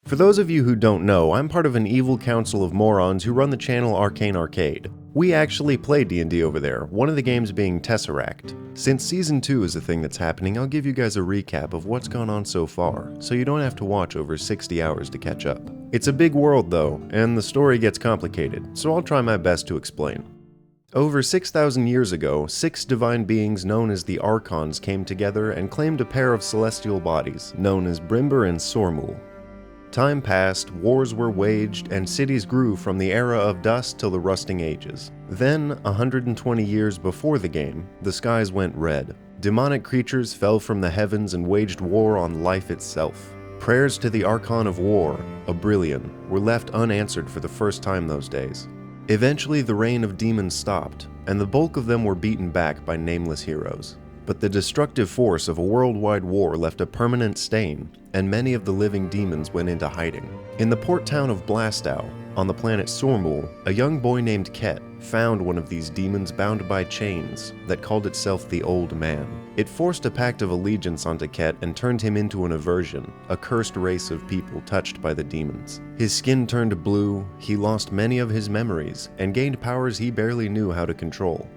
For those of you who don't know, I'm part of an evil council of morons who run the channel Arcane Arcade. We actually play D&D over there, one of the games being Tesseract. Since Season 2 is a thing that's happening, I'll give you guys a recap of what's gone on so far, so you don't have to watch over 60 hours to catch up. It's a big world though, and the story gets complicated, so I'll try my best to explain. Over 6,000 years ago, 6 divine beings known as the Archons came together and claimed a pair of celestial bodies, known as Brimber and Sormul. Time passed, wars were waged, and cities grew from the era of dust till the rusting ages. Then, 120 years before the game, the skies went red. Demonic creatures fell from the heavens and waged war on life itself. Prayers to the Archon of War, Obrillion, were left unanswered for the first time those days. Eventually, the reign of demons stopped, and the bulk of them were beaten back by nameless heroes. But the destructive force of a worldwide war left a permanent stain, and many of the living demons went into hiding. In the port town of Blastow, on the planet Sormul, a young boy named Ket found one of these demons bound by chains that called itself the Old Man. It forced a pact of allegiance onto Ket and turned him into an aversion, a cursed race of people touched by the demons. His skin turned blue, he lost many of his memories, and gained powers he barely knew how to control.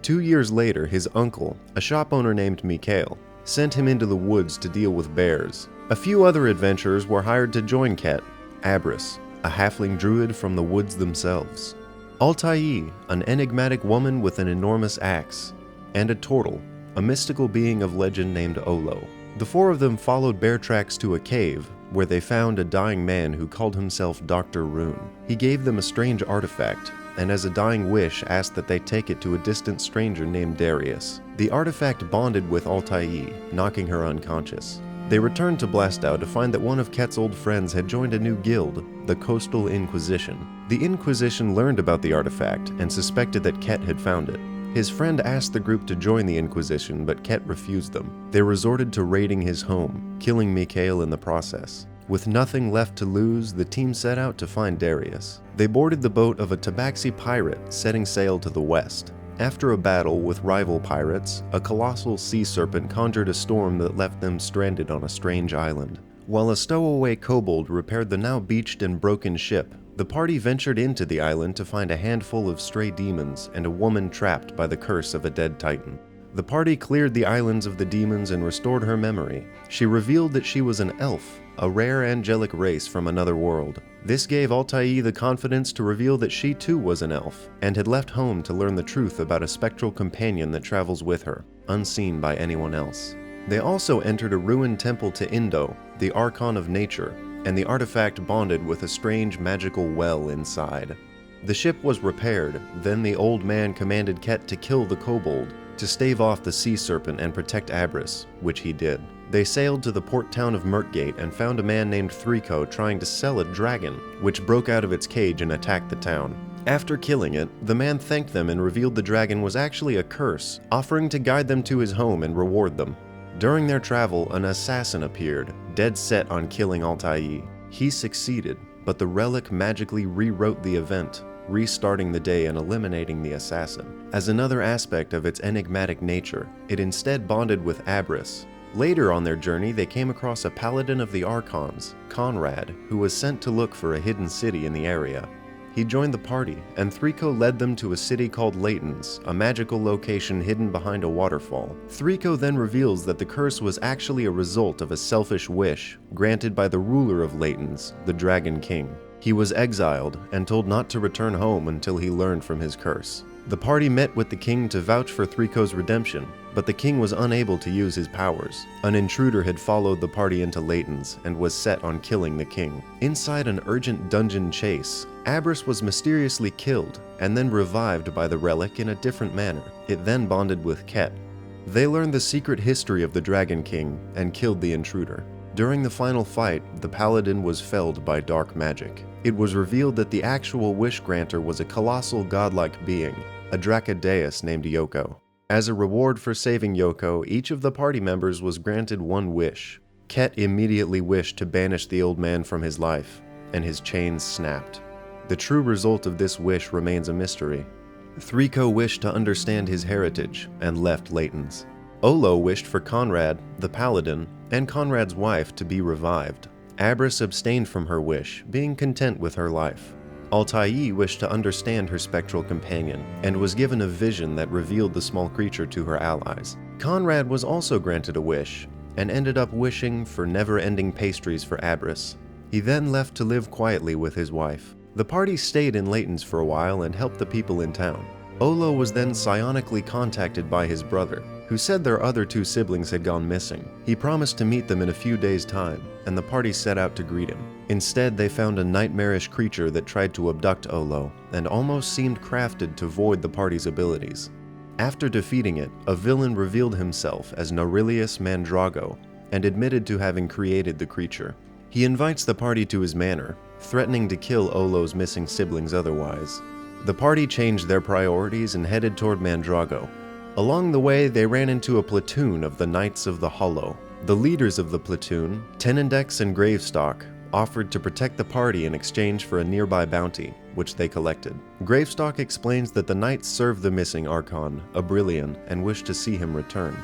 2 years later, his uncle, a shop owner named Mikhail, sent him into the woods to deal with bears. A few other adventurers were hired to join Ket: Abris, a halfling druid from the woods themselves; Altai, an enigmatic woman with an enormous axe; and a turtle, a mystical being of legend named Ollo. The 4 of them followed bear tracks to a cave, where they found a dying man who called himself Dr. Rune. He gave them a strange artifact, and as a dying wish asked that they take it to a distant stranger named Darius. The artifact bonded with Altai, knocking her unconscious. They returned to Blastow to find that one of Ket's old friends had joined a new guild, the Coastal Inquisition. The Inquisition learned about the artifact and suspected that Ket had found it. His friend asked the group to join the Inquisition, but Ket refused them. They resorted to raiding his home, killing Mikhail in the process. With nothing left to lose, the team set out to find Darius. They boarded the boat of a Tabaxi pirate, setting sail to the west. After a battle with rival pirates, a colossal sea serpent conjured a storm that left them stranded on a strange island. While a stowaway kobold repaired the now beached and broken ship, the party ventured into the island to find a handful of stray demons and a woman trapped by the curse of a dead titan. The party cleared the islands of the demons and restored her memory. She revealed that she was an elf, a rare angelic race from another world. This gave Altai the confidence to reveal that she too was an elf, and had left home to learn the truth about a spectral companion that travels with her, unseen by anyone else. They also entered a ruined temple to Indo, the Archon of Nature, and the artifact bonded with a strange magical well inside. The ship was repaired, then the old man commanded Ket to kill the kobold, to stave off the sea serpent and protect Abris, which he did. They sailed to the port town of MURKGATE and found a man named Threeko trying to sell a dragon, which broke out of its cage and attacked the town. After killing it, the man thanked them and revealed the dragon was actually a curse, offering to guide them to his home and reward them. During their travel, an assassin appeared, dead set on killing Altai. He succeeded, but the relic magically rewrote the event, restarting the day and eliminating the assassin. As another aspect of its enigmatic nature, it instead bonded with Abris. Later on their journey, they came across a paladin of the Archons, Conrad, who was sent to look for a hidden city in the area. He joined the party, and Threeko led them to a city called LATENS, a magical location hidden behind a waterfall. Threeko then reveals that the curse was actually a result of a selfish wish granted by the ruler of LATENS, the Dragon King. He was exiled and told not to return home until he learned from his curse. The party met with the king to vouch for Threeko's redemption, but the king was unable to use his powers. An intruder had followed the party into Latens and was set on killing the king. Inside an urgent dungeon chase, Abris was mysteriously killed and then revived by the relic in a different manner. It then bonded with Ket. They learned the secret history of the Dragon King and killed the intruder. During the final fight, the paladin was felled by dark magic. It was revealed that the actual wish granter was a colossal godlike being, a Dracodaeus named Yoko. As a reward for saving Yoko, each of the party members was granted one wish. Ket immediately wished to banish the old man from his life, and his chains snapped. The true result of this wish remains a mystery. Threeko wished to understand his heritage and left Latens. Ollo wished for Conrad, the paladin, and Conrad's wife to be revived. Abrys abstained from her wish, being content with her life. Altair wished to understand her spectral companion, and was given a vision that revealed the small creature to her allies. Conrad was also granted a wish, and ended up wishing for never-ending pastries for Abrys. He then left to live quietly with his wife. The party stayed in LATENS for a while and helped the people in town. Ollo was then psionically contacted by his brother, who said their other two siblings had gone missing. He promised to meet them in a few days' time, and the party set out to greet him. Instead, they found a nightmarish creature that tried to abduct Ollo, and almost seemed crafted to void the party's abilities. After defeating it, a villain revealed himself as Narilius Mandrago, and admitted to having created the creature. He invites the party to his manor, threatening to kill Ollo's missing siblings otherwise. The party changed their priorities and headed toward Mandrago. Along the way, they ran into a platoon of the Knights of the Hollow. The leaders of the platoon, Tenendex and Gravestock, offered to protect the party in exchange for a nearby bounty, which they collected. Gravestock explains that the Knights served the missing Archon, Abrillion, and wish to see him return.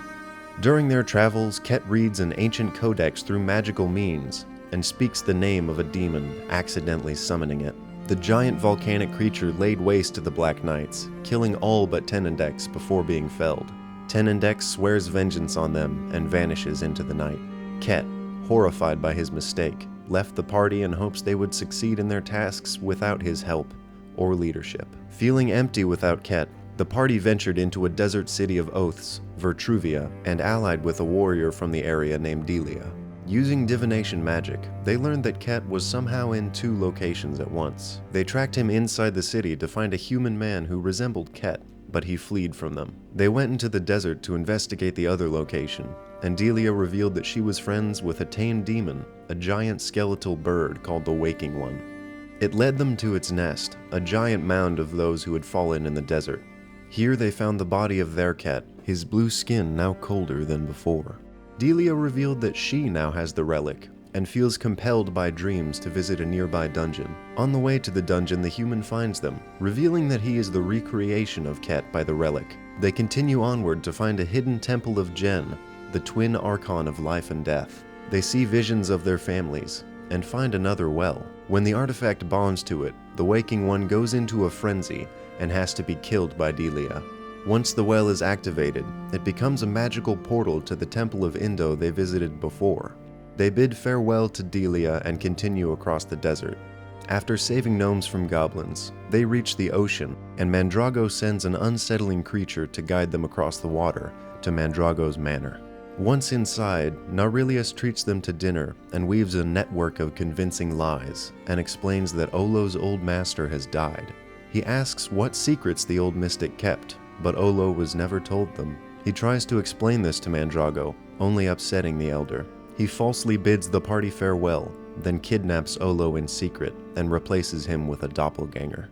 During their travels, Kett reads an ancient codex through magical means, and speaks the name of a demon, accidentally summoning it. The giant volcanic creature laid waste to the Black Knights, killing all but Tenendex before being felled. Tenendex swears vengeance on them and vanishes into the night. Kett, horrified by his mistake, left the party in hopes they would succeed in their tasks without his help or leadership. Feeling empty without Kett, the party ventured into a desert city of oaths, Vertruvia, and allied with a warrior from the area named Delia. Using divination magic, they learned that Kett was somehow in two locations at once. They tracked him inside the city to find a human man who resembled Kett, but he fled from them. They went into the desert to investigate the other location, and Delia revealed that she was friends with a tame demon, a giant skeletal bird called the Waking One. It led them to its nest, a giant mound of those who had fallen in the desert. Here they found the body of their Kett, his blue skin now colder than before. Delia revealed that she now has the relic, and feels compelled by dreams to visit a nearby dungeon. On the way to the dungeon, the human finds them, revealing that he is the recreation of Kett by the relic. They continue onward to find a hidden temple of Gen, the twin archon of life and death. They see visions of their families, and find another well. When the artifact bonds to it, the Waking One goes into a frenzy and has to be killed by Delia. Once the well is activated, it becomes a magical portal to the Temple of Indo they visited before. They bid farewell to Delia and continue across the desert. After saving gnomes from goblins, they reach the ocean, and Mandrago sends an unsettling creature to guide them across the water to Mandrago's manor. Once inside, Narilius treats them to dinner and weaves a network of convincing lies, and explains that OLLO'S old master has died. He asks what secrets the old mystic kept, but Ollo was never told them. He tries to explain this to Mandrago, only upsetting the elder. He falsely bids the party farewell, then kidnaps Ollo in secret and replaces him with a doppelganger.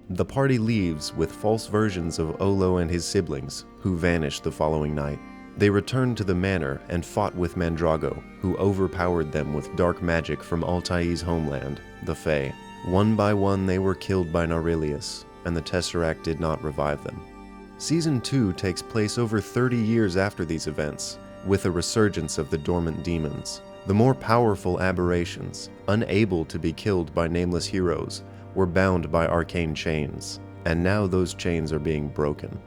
The party leaves with false versions of Ollo and his siblings, who vanish the following night. They returned to the manor and fought with Mandrago, who overpowered them with dark magic from Altair's homeland, the Fae. One by one they were killed by Narilius, and the Tesseract did not revive them. Season 2 takes place over 30 years after these events, with a resurgence of the dormant demons. The more powerful aberrations, unable to be killed by nameless heroes, were bound by arcane chains, and now those chains are being broken.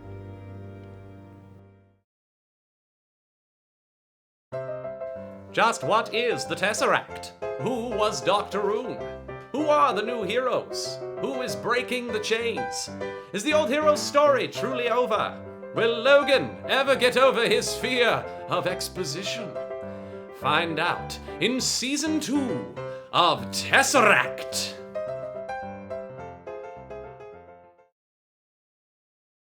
Just what is the Tesseract? Who was Dr. Rune? Who are the new heroes? Who is breaking the chains? Is the old hero's story truly over? Will Logan ever get over his fear of exposition? Find out in Season 2 of Tesseract.